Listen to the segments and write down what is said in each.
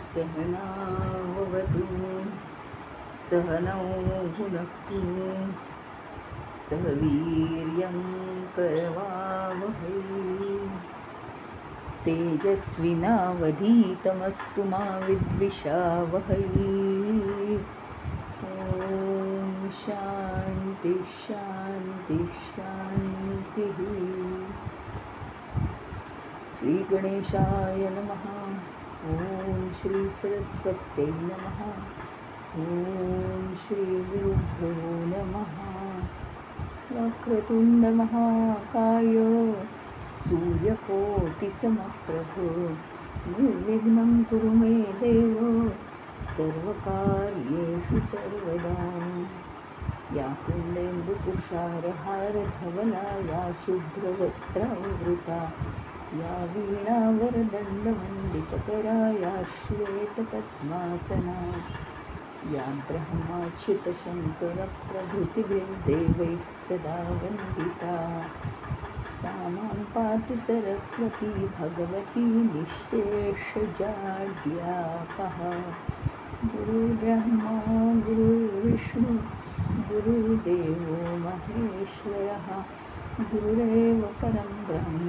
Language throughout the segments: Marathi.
सहनाववतु सहनौ भुनक्तु सह वीर्यं करवावहै तेजस्विनावधीतमस्तु मा विद्विषावहै। ॐ शान्ति शान्ति शान्तिः। श्री गणेशाय नमः। ॐ श्री सरस्वत्यै नमः। ॐ श्री गुरुभ्यो नमः। वक्रतुण्ड महाकाय सूर्यकोटिसमप्रभ निर्विघ्नं कुरु मे देव सर्वकार्येषु सर्वदा। या कुण्डेन्दुकुशारहारधवला या शुभ्रवस्त्रावृता या वीणावरदण्डमण्डितकरा या श्वेतपद्मासना या ब्रह्माच्युतशङ्करप्रभृतिभिर्देवैः सदा वन्दिता सा मां पातु सरस्वती भगवती निःशेषजाड्यापः। गुरुर्ब्रह्मा गुरुर्विष्णु गुरुर्देवो महेश्वरः गुरुरेव परं ब्रह्म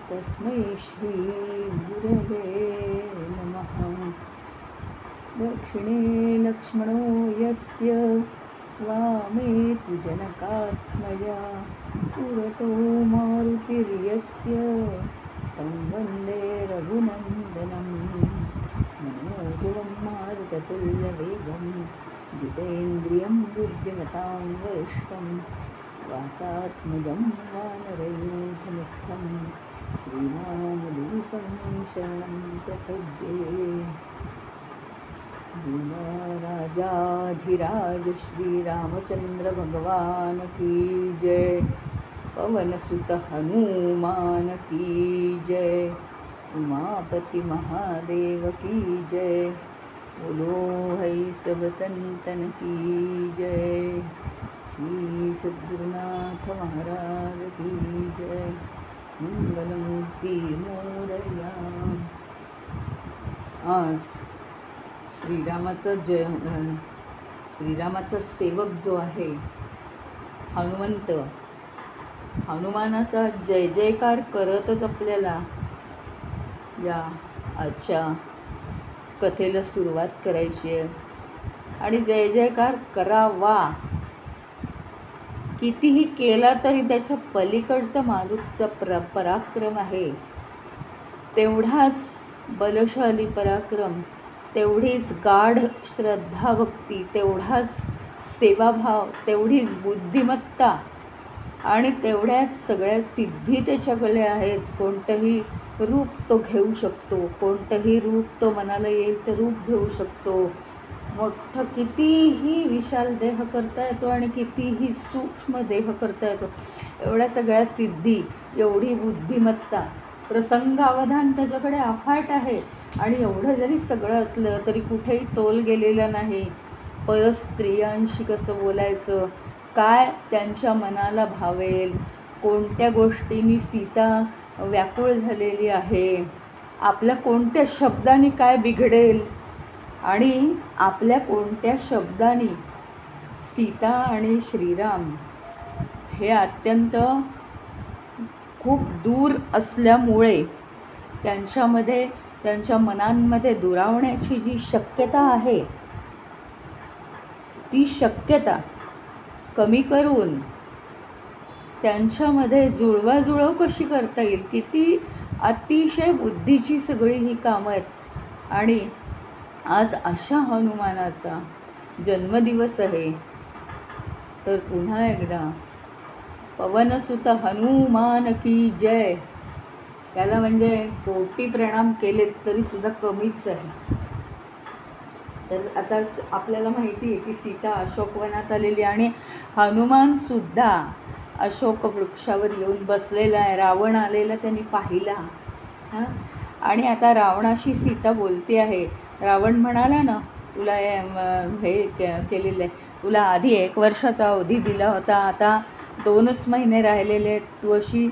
तस्मै श्री गुरवे नमः। दक्षिणे लक्ष्मणो यस्य वामे तु जनकात्मजा पुरतो मारुतिर्यस्य तं वन्दे रघुनन्दनं। मनोजवं मारुततुल्यवेगं जितेन्द्रियं बुद्धिमतां वरिष्ठं वातात्मजं वानरयूथमुख्यं श्रीरामदूतं शरणं प्रपद्ये। राजाधिराज श्री रामचंद्र भगवान की जय। पवनसुत हनुमान की जय। उमापति महादेव की जय। बोलो है सब संतन की जय। श्री सद्गुरुनाथ महाराज की जय। मंगलमूर्ति मोरया। आज श्रीरामाचा सेवक जो आहे हनुमंत, हनुमानाचा जय जयकार करतच आपल्याला या आजच्या कथेला सुरुवात करायची आहे। आणि जय जयकार करावा, कितीही केला तरी त्याच्या पलीकडचा मारुतीचा पराक्रम आहे तेवढाच बलशाली पराक्रम, तेवढीच गाढ श्रद्धा भक्ती, तेवढाच सेवाभाव, तेवढीच बुद्धिमत्ता आणि तेवढ्याच सगळ्या सिद्धी त्याच्याकडे आहेत। कोणतंही रूप तो घेऊ शकतो, कोणतंही रूप तो मनाला येईल ते रूप घेऊ शकतो। मोठं कितीही विशाल देह करता येतो आणि कितीही सूक्ष्म देह करता येतो। एवढ्या सगळ्या सिद्धी, एवढी बुद्धिमत्ता, प्रसंगावधान त्याच्याकडे अफाट आहे। आणि एवढं जरी सगळं असलं तरी कुठेही तोल गेलेला नाही। परस्त्रियांशी कसं बोलायचं, काय त्यांच्या मनाला भावेल, कोणत्या गोष्टींनी सीता व्याकुळ झालेली आहे, आपल्या कोणत्या शब्दांनी काय बिघडेल आणि आपल्या कोणत्या शब्दांनी सीता आणि श्रीराम हे अत्यंत खूप दूर असल्यामुळे त्यांच्यामध्ये, त्यांच्या मनांमध्ये दुरावण्याची जी शक्यता आहे ती शक्यता कमी करून त्यांच्यामध्ये जुळवाजुळव कशी करता येईल, किती अतिशय बुद्धीची सगळी ही कामं आहेत। आणि आज अशा हनुमानाचा जन्मदिवस आहे, तर पुन्हा एकदा पवनसुत हनुमान की जय, त्याला म्हणजे कोटी प्रणाम केलेत तरी सुद्धा कमीच आहे। तर आता आपल्याला माहिती आहे की सीता अशोकवनात आलेली आणि हनुमानसुद्धा अशोक वृक्षावर येऊन बसलेला आहे. रावण आलेला त्यांनी पाहिला. हां, आणि आता रावणाशी सीता बोलते आहे. रावण म्हणाला ना, तुला हे केलेलं आहे, तुला आधी 1 वर्षाचा अवधी दिला होता, आता 2च महिने राहिलेले आहेत. तू अशी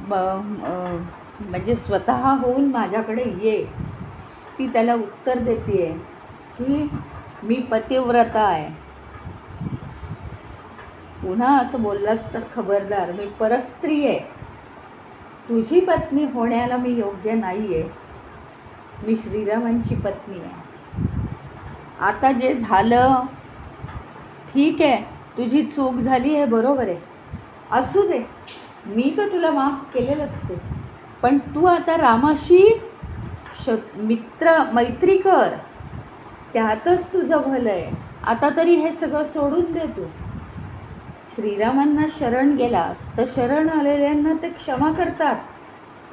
म्हणजे स्वतः होऊन माझ्याकडे ये. ती त्याला उत्तर देते आहे की मी पतिव्रता आहे. पुन्हा असं बोललास तर खबरदार, मी परस्त्री आहे. तुझी पत्नी होण्याला मी योग्य नाही आहे. मी श्रीरामांची पत्नी आहे. आता जे झालं ठीक आहे, तुझी चूक झाली आहे, बरोबर आहे, असू दे, मी तर तुला माफ केलेलंच आहे. पण तू आता रामाशी मैत्री कर, त्यातच तुझं भलं आहे. आता तरी हे सगळं सोडून दे. तू श्रीरामांना शरण गेलास तर शरण आलेल्यांना ते क्षमा करतात,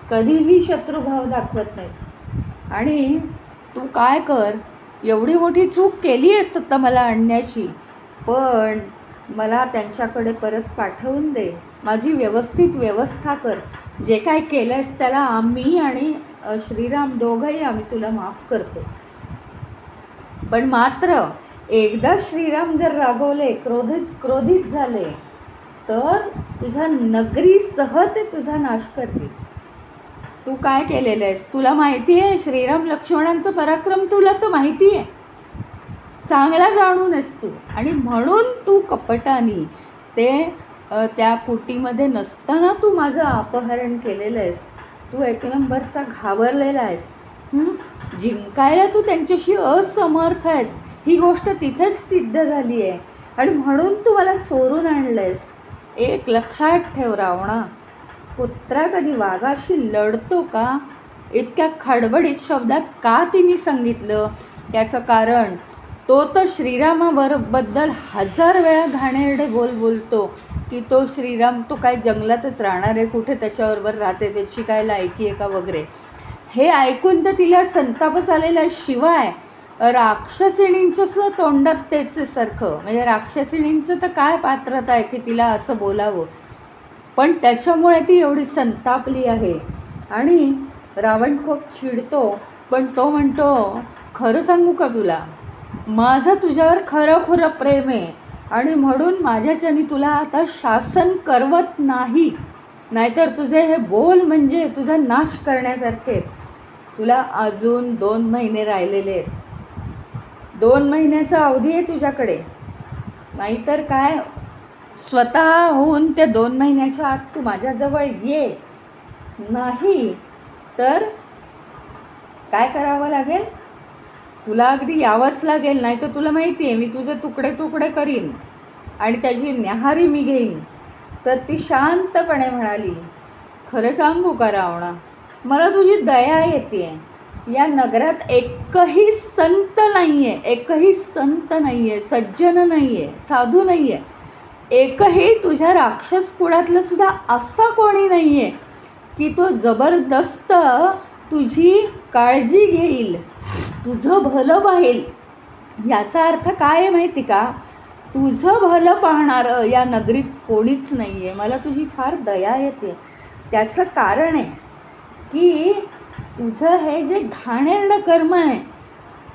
कधीही शत्रुभाव दाखवत नाहीत. आणि तू काय कर, एवढी मोठी चूक केली आहेस आता मला आणण्याची, पण मला त्यांच्याकडे परत पाठवून दे. माझी व्यवस्थित व्यवस्था कर. जे काय केलं आहेस त्याला आम्ही आणि श्रीराम दोघंही आम्ही तुला माफ करतो. पण मात्र एकदा श्रीराम जर रागवले, क्रोधित झाले, तर तुझ्या नगरीसह ते तुझा नाश करतील. तू काय केलेलं आहेस तुला माहिती आहे. श्रीराम लक्ष्मणांचं पराक्रम तुला तर माहिती आहे, चांगला जाणून आहेस तू. आणि म्हणून तू कपटानी त्या कुटीमध्ये नसताना तू माझं अपहरण केलेलं आहेस. तू 1 नंबरचा घाबरलेला आहेस. जिंकायला तू त्यांच्याशी असमर्थ आहेस, ही गोष्ट तिथेच सिद्ध झाली आहे. आणि म्हणून तू मला चोरून आणलं आहेस. एक लक्षात ठेव रावणा, कुत्रा कधी वाघाशी लढतो का? इतक्या खडबडीत शब्दात का तिने सांगितलं? त्याचं कारण तो तर श्रीरामाबद्दल 1000 वेळा घाणेरडे बोलतो की तो श्रीराम तो काय जंगलातच राहणार आहे, कुठे त्याच्याबरोबर राहते, त्याची काय लायकी आहे का वगैरे. हे ऐकून तर तिला संतापच आलेला. शिवाय राक्षसिणींचं सुद्धा तोंडात त्याचं सारखं, म्हणजे राक्षसिणींचं तर काय पात्रता आहे की तिला असं बोलावं. पण त्याच्यामुळे ती एवढी संतापली आहे. आणि रावण खूप चिडतो, पण तो म्हणतो, खरं सांगू का तुला, माझं तुझ्यावर खरं प्रेम आहे आणि म्हणून माझ्याच्याने तुला आता शासन करवत नाही. नाहीतर तुझे हे बोल म्हणजे तुझा नाश करण्यासारखे. तुला अजून 2 महिने राहिलेले आहेत. 2 महिन्याचा अवधी आहे तुझ्याकडे. नाहीतर काय, स्वतः होऊन त्या 2 महिन्याच्या आत तू माझ्याजवळ ये. नाही तर काय करावं लागेल, तुला अगदी यावंच लागेल. नाही तर तुला माहिती आहे मी तुझे तुकडे करीन आणि त्याची न्याहारी मी घेईन. तर ती शांतपणे म्हणाली, खरं सांगू का रावणा, मला तुझी दया येते. या नगरात एकही संत नाही आहे, सज्जन नाही आहे, साधू नाही आहे. एकही तुझ्या राक्षस कुळातलं सुद्धा असं कोणी नाही आहे की तो जबरदस्त तुझी काळजी घेईल, तुझं भलं पाहेल. याचा अर्थ काय आहे माहिती का, तुझं भलं पाहणारं या नगरीत कोणीच नाही आहे. मला तुझी फार दया येते. त्याचं कारण आहे की तुझं हे जे घाणेरडं कर्म आहे,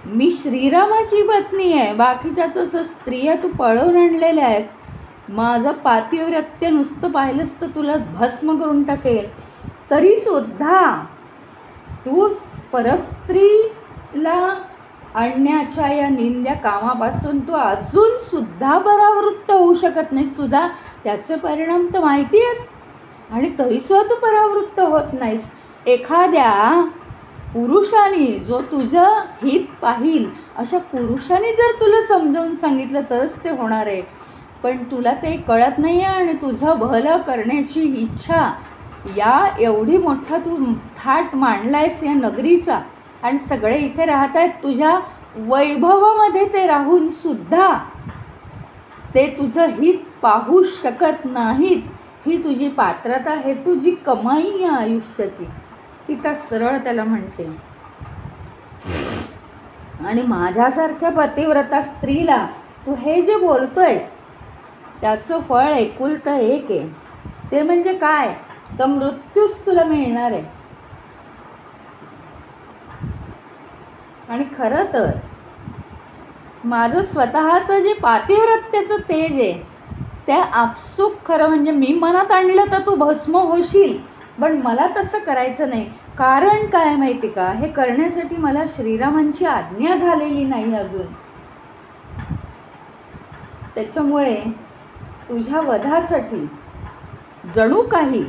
मी श्रीरामाची पत्नी आहे, बाकीच्याचं स्त्रिया तू पळवून आणलेल्या आहेस. माझं पातिव्रत्य नुसतं पाहिलंस तर तुला भस्म करून टाकेल. तरीसुद्धा तू परस्त्रीला आणण्याच्या या निंद्या कामापासून तू अजूनसुद्धा परावृत्त होऊ शकत नाहीस. तुझा त्याचे परिणाम तर माहिती आहेत आणि तरीसुद्धा तू परावृत्त होत नाहीस. एखाद्या पुरुषाने जो तुझं हित पाहिल अशा पुरुषाने जर तुला समजावून सांगितलं तरच ते होणार आहे. पण तुला ते कळत नाही आहे आणि तुझं भलं करण्याची इच्छा, या एवढी मोठा तू थाट मांडला आहेस या नगरीचा आणि सगळे इथे राहत आहेत तुझ्या वैभवामध्ये, ते राहून सुद्धा ते तुझं हित पाहू शकत नाहीत. ही तुझी पात्रता, हे तुझी कमाई या आयुष्याची. सीता सरळ त्याला म्हणते, आणि माझ्यासारख्या पतिव्रता स्त्रीला तू हे जे बोलतोयस त्याचं फळ एकुलतं एक आहे, ते म्हणजे काय, तर मृत्यूच तुला मिळणार आहे. आणि खरं तर माझं स्वतःचं जे पातिव्रत्याचं तेज आहे त्या आपसूक खरं म्हणजे मी मनात आणलं तर तू भस्म होशील, पण मला तसं करायचं नाही. कारण काय माहिती का, हे करण्यासाठी मला श्रीरामांची आज्ञा झालेली नाही अजून. त्याच्यामुळे तुझ्या वधासाठी जणू काही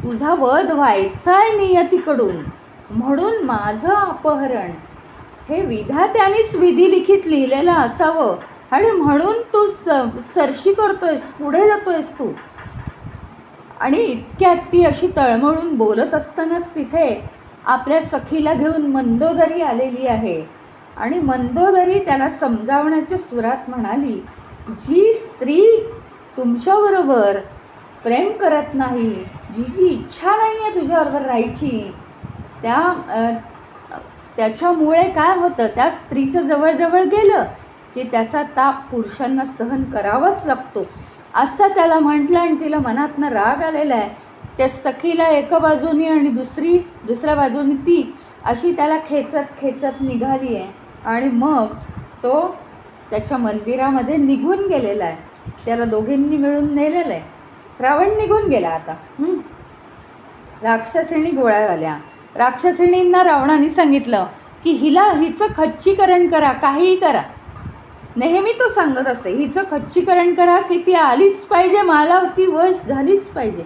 तुझा वध व्हायचाय नियतीकडून, म्हणून माझं अपहरण हे विधात्यानेच विधिलिखित लिहिलेलं असावं आणि म्हणून तू सरशी करतोयस, पुढे जातोयस तू. आणि इतक्यात ती अशी तळमळून बोलत असतानाच तिथे आपल्या सखीला घेऊन मंदोदरी आलेली आहे. आणि मंदोदरी त्याला समजावण्याच्या सुरात म्हणाली, जी स्त्री तुमच्याबरोबर प्रेम करत नाही, जी इच्छा नाही आहे तुझ्याबरोबर राहायची, त्याच्यामुळे काय होतं, त्या स्त्रीचं जवळजवळ गेलं की त्याचा ताप पुरुषांना सहन करावाच लागतो असं त्याला म्हटलं. आणि तिला मनातनं राग आलेला आहे. त्या सखीला एका बाजूनी आणि दुसऱ्या बाजूनी ती अशी त्याला खेचत खेचत निघाली आहे. आणि मग तो त्याच्या मंदिरामध्ये निघून गेलेला आहे. त्याला दोघींनी मिळून नेलेलं आहे. रावण निघून गेला. आता राक्षसिणी गोळ्या झाल्या. राक्षसिणींना रावणाने सांगितलं की हिचं खच्चीकरण करा, काहीही करा. नेहमी तो सांगत असे, हिचं खच्चीकरण करा की ती आलीच पाहिजे, मला ती वश झालीच पाहिजे.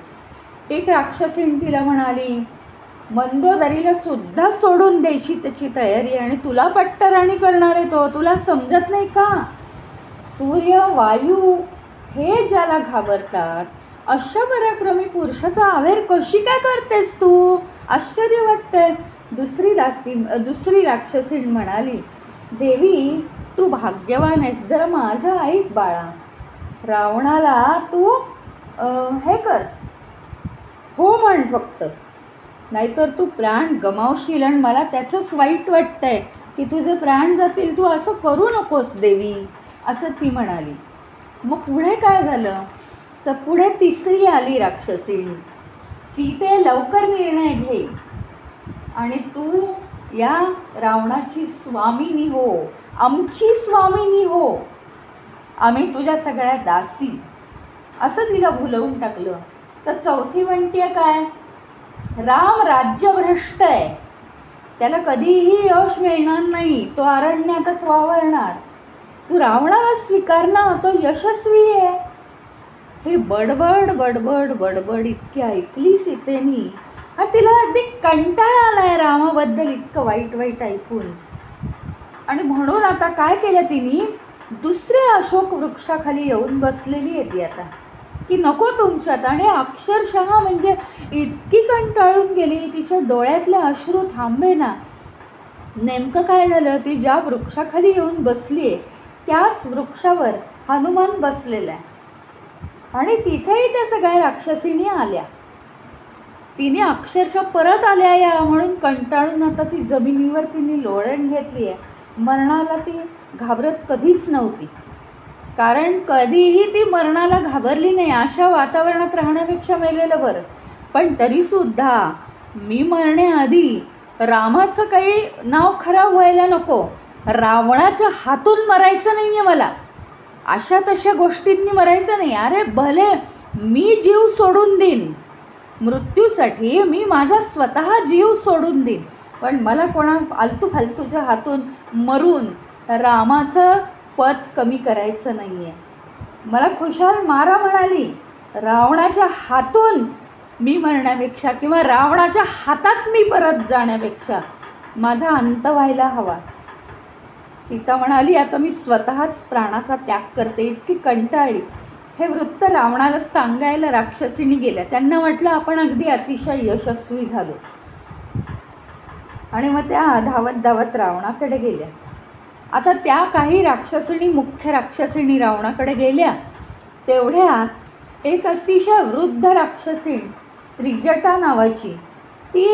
एक राक्षसीण तिला म्हणाली, मंदोदरीला सुद्धा सोडून द्यायची त्याची तयारी, आणि तुला पट्टराणी करणार आहे तो, तुला समजत नाही का? सूर्य वायू हे ज्याला घाबरतात अशा पराक्रमी पुरुषाचा आवेर कशी काय करतेस तू? आश्चर्य वाटतंय. दुसरी राक्षसीण म्हणाली, देवी तू भाग्यवान आहेस, जरा माझं ऐक बाळा. रावणाला तू हे कर, हो म्हण फक्त, नाहीतर तू प्राण गमावशील आणि मला त्याचंच वाईट वाटतंय की तुझे प्राण जातील. तू असं करू नकोस देवी, असं ती म्हणाली. मग पुढे काय झालं, तर पुढे तिसरी आली राक्षसीण. सीते लवकर निर्णय घे आणि तू या रावणाची स्वामिनी हो, आमची स्वामिनी हो, आम्ही तुझ्या सगळ्या दासी, असं तिला भुलवून टाकलं. तर चौथी म्हणते काय, राम राज्यभ्रष्ट आहे, त्याला कधीही यश मिळणार नाही, तो अरण्यातच वावरणार, तू रावणाला स्वीकारणार, तो यशस्वी आहे. हे बडबड बडबड बडबड इतकी ऐकली सीतेनी आणि तिला अगदी कंटाळा आलाय रामाबद्दल इतकं वाईट वाईट ऐकून. आणि म्हणून आता काय केलं तिने, दुसऱ्या अशोक वृक्षाखाली येऊन बसलेली आहे ती आता, की नको तुमच्यात. आणि अक्षरशः म्हणजे इतकी कंटाळून गेली, तिच्या डोळ्यातले अश्रू थांबे ना. नेमकं काय झालं, ती ज्या वृक्षाखाली येऊन बसली आहे त्याच वृक्षावर हनुमान बसलेला आहे. आणि तिथेही त्या सगळ्या राक्षसीनी आल्या. तिने अक्षरशः परत आल्या या म्हणून कंटाळून आता ती जमिनीवर तिने लोळण घेतली आहे. मरणाला ती घाबरत कधीच नव्हती, कारण कधीही ती मरणाला घाबरली नाही. अशा वातावरणात राहण्यापेक्षा मेलेलं बरं. पण तरीसुद्धा मी मरण्याआधी रामाचं काही नाव खराब व्हायला नको, रावणाच्या हातून मरायचं नाही आहे मला, अशा तशा गोष्टींनी मरायचं नाही. अरे भले मी जीव सोडून देईन मृत्यूसाठी, मी माझा स्वतः जीव सोडून देईन, पण मला कोणा आलतू फालतूच्या हातून मरून रामाचं पद कमी करायचं नाही आहे. मला खुशाल मारा म्हणाली, रावणाच्या हातून मी मरण्यापेक्षा किंवा रावणाच्या हातात मी परत जाण्यापेक्षा माझा अंत व्हायला हवा. सीता म्हणाली, आता मी स्वतःच प्राणाचा त्याग करते, इतकी कंटाळली. हे वृत्त रावणाला सांगायला राक्षसीनी गेल्या. त्यांना वाटलं आपण अगदी अतिशय यशस्वी झालो. आणि मग त्या धावत धावत रावणाकडे गेल्या. आता त्या काही राक्षसिणी, मुख्य राक्षसिणी रावणाकडे गेल्या. तेवढ्यात एक अतिशय वृद्ध राक्षसीण त्रिजटा नावाची, ती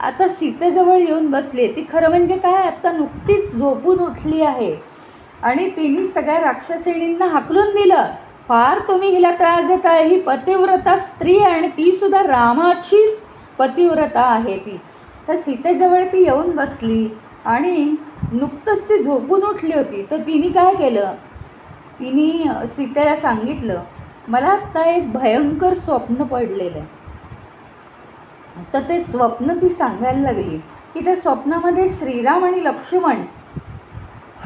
आता सीतेजवळ येऊन बसली. ती खरं म्हणजे काय, आता नुकतीच झोपून उठली आहे आणि तिने सगळ्या राक्षसिणींना हाकलून दिलं, फार तुम्ही हिला त्रास देताय, ही पतिव्रता स्त्री आहे आणि ती सुद्धा रामाचीच पतिव्रता आहे ती. तर सीतेजवळ ती येऊन बसली आणि नुकतंच ती झोपून उठली होती. तर तिने काय केलं, तिने सीतेला सांगितलं, मला आत्ता एक भयंकर स्वप्न पडलेलं आहे. तर ते स्वप्न ती सांगायला लागली की त्या स्वप्नामध्ये श्रीराम आणि लक्ष्मण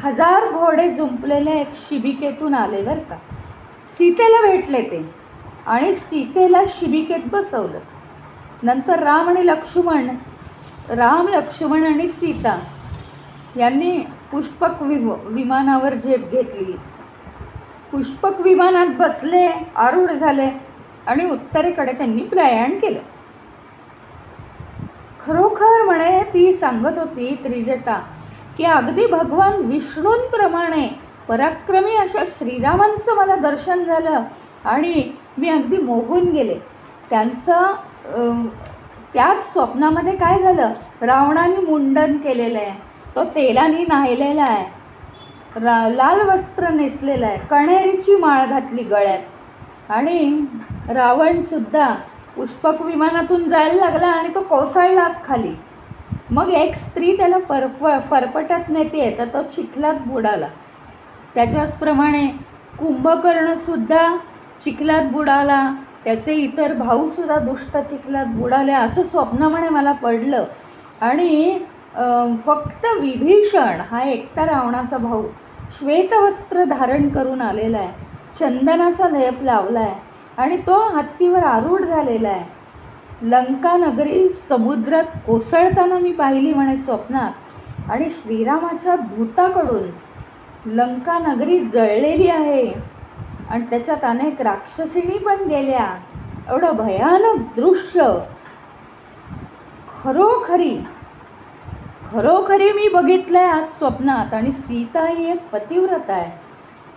1000 घोडे जुंपलेल्या एक शिबिकेतून आले बरं का. सीतेला भेटले ते आणि सीतेला शिबिकेत बसवलं. नंतर राम, लक्ष्मण आणि सीता यांनी पुष्पक विमानावर झेप घेतली. पुष्पक विमानात बसले, आरूढ झाले आणि उत्तरेकडे त्यांनी प्रयाण केलं. खरोखर म्हणे ती सांगत होती त्रिजटा की अगदी भगवान विष्णूंप्रमाणे पराक्रमी अशा श्रीरामांचं मला दर्शन झालं आणि मी अगदी मोहून गेले. त्यांचं त्याच स्वप्नामध्ये काय झालं, रावणाने मुंडन केलेलं आहे, तो तेलाने न्हायलेला आहे, लाल वस्त्र नेसलेलं आहे, कण्हेरीची माळ घातली गळ्यात आणि रावणसुद्धा पुष्पक विमानातून जायला लागला आणि तो कोसळलाच खाली. मग एक स्त्री त्याला फरफटत नेते तर तो चिखलात बुडाला. त्याच्याचप्रमाणे कुंभकर्णसुद्धा चिखलात बुडाला, त्याचे इतर भाऊसुद्धा दुष्ट चिखलात बुडाले, असं स्वप्न म्हणे मला पडलं. आणि फक्त विभीषण हा एकटा रावणाचा भाऊ श्वेतवस्त्र धारण करून आलेला आहे, चंदनाचा लेप लावला आहे आणि तो हत्तीवर आरूढ झालेला आहे. लंका नगरी समुद्रात कोसळताना मी पाहिली म्हणे स्वप्नात आणि श्रीरामाच्या दूताकडून लंका नगरी जळलेली आहे आणि त्याच्यात अनेक राक्षसिणी पण गेल्या. एवढं भयानक दृश्य खरोखरी मी बघितलं आहे आज स्वप्नात. आणि सीता ही एक पतिव्रता आहे,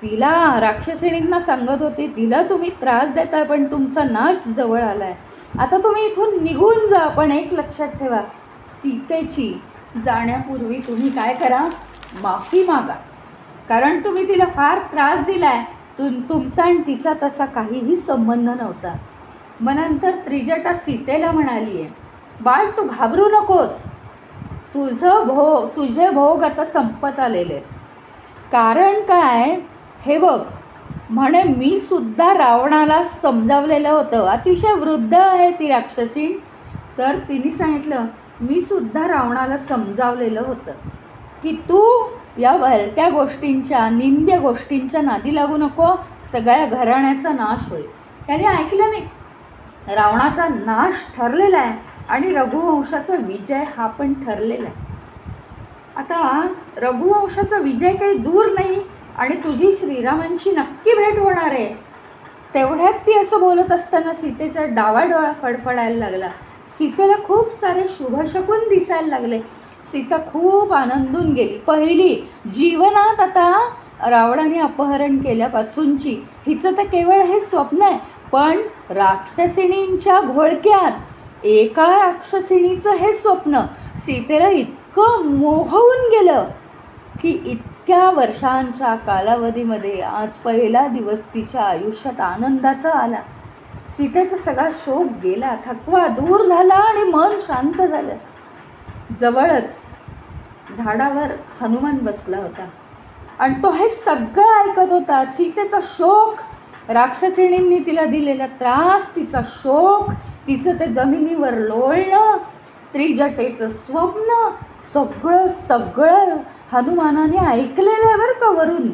तिला राक्षसिणींना सांगत होती, तिला तुम्ही त्रास देताय पण तुमचा नाश जवळ आला आहे, आता तुम्ही इथून निघून जा. पण एक लक्षात ठेवा, सीतेची जाण्यापूर्वी तुम्ही काय करा, माफी मागा, कारण तुम्ही तिला फार त्रास दिला आहे. तुमचा आणि तिचा तसा काहीही संबंध नव्हता. मग नंतर त्रिजटा सीतेला म्हणाली आहे, बाळ तू घाबरू नकोस, तुझे भोग आता संपत आलेले. कारण काय, हे बघ म्हणे मी सुद्धा रावणाला समजावलेलं होतं. अतिशय वृद्ध आहे ती राक्षसी, तर तिने सांगितलं मी सुद्धा रावणाला समजावलेलं होतं की तू या भलत्या गोष्टींच्या, निंद्य गोष्टींच्या नादी लागू नको, सगळ्या घराण्याचा नाश होईल. त्याने ऐकलं नाही. रावणाचा नाश ठरलेला आहे आणि रघुवंशाचा विजय हा पण ठरलेला आहे. आता रघुवंशाचा विजय काही दूर नाही आणि तुझी श्रीरामांशी नक्की भेट होणार आहे. तेवढ्यात ती असं बोलत असताना सीतेचा डावा डोळा फडफडायला लागला. सीतेला खूप सारे शुभशकुन दिसायला लागले. सीता खूप आनंदून गेली. पहिली जीवनात आता रावणाने अपहरण केल्यापासूनची हिचं तर केवळ हे स्वप्न आहे, पण राक्षसिणींच्या घोळक्यात एका राक्षसिणीचं हे स्वप्न सीतेला इतकं मोहवून गेलं की इतक्या वर्षांच्या कालावधीमध्ये आज पहिला दिवस तिच्या आयुष्यात आनंदाचा आला. सीतेचा सगळा शोक गेला, थकवा दूर झाला आणि मन शांत झालं. जवळच झाडावर हनुमान बसला होता आणि तो हे सगळं ऐकत होता. सीतेचा शोक, राक्षसिणींनी तिला दिलेला त्रास, तिचा शोक, तिचं ते जमिनीवर लोळणं, त्रिजटेचं स्वप्न, सगळं हनुमानाने ऐकलेलं आहे बरं का वरून.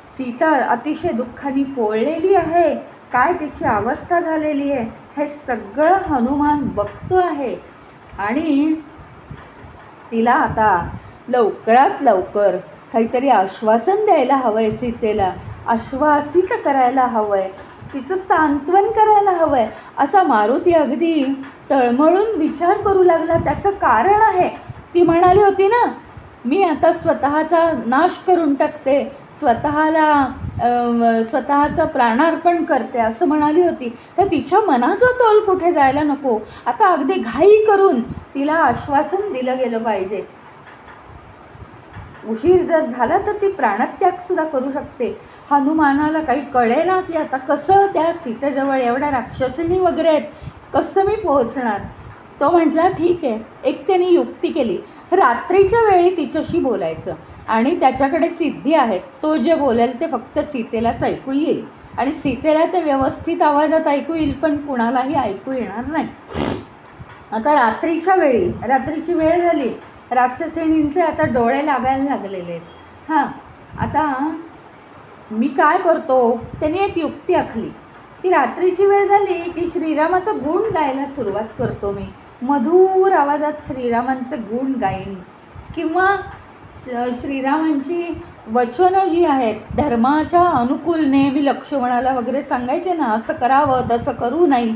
सीता अतिशय दुःखाने पोळलेली आहे, काय तिची अवस्था झालेली आहे हे सगळं हनुमान बघतो आहे आणि तिला आता लवकरात लवकर काहीतरी आश्वासन द्यायला हवं आहे. सीतेला आश्वासित करायला हवं आहे, तिचं सांत्वन करायला हवं आहे. असा मारुती अगदी तळमळून विचार करू लागला. त्याचं कारण आहे, ती म्हणाली होती ना मी आता स्वतःचा नाश करून टाकते, स्वतःचं प्राणार्पण करते असं म्हणाली होती. तर तिच्या मनाचा तोल कुठे जायला नको. आता अगदी घाई करून तिला आश्वासन दिलं गेलं पाहिजे. उशीर जर झाला तर ती प्राणत्यागसुद्धा करू शकते. हनुमानाला काही कळेना की आता कसं त्या सीतेजवळ एवढ्या राक्षसिणी वगैरे आहेत, कसं मी पोहोचणार. तो म्हटला ठीक आहे. एक त्याने युक्ती केली, रात्रीच्या वेळी तिच्याशी बोलायचं आणि त्याच्याकडे सिद्धी आहेत. तो जे बोलेल ते फक्त सीतेलाच ऐकू येईल आणि सीतेला ते व्यवस्थित आवाजात ऐकू येईल, पण कुणालाही ऐकू येणार नाही. आता रात्रीची वेळ झाली. राक्षसिणींचे आता डोळे लागायला लागलेले आहेत. हां, आता मी काय करतो, त्यांनी एक युक्ती आखली की रात्रीची वेळ झाली की श्रीरामाचं गुण गायला सुरुवात करतो. मी मधुर आवाजात श्रीरामांचे गुण गाईन किंवा श्रीरामांची वचनं जी आहेत धर्माच्या अनुकूल, नेहमी लक्ष्मणाला वगैरे सांगायचे ना, असं करावं तसं करू नये,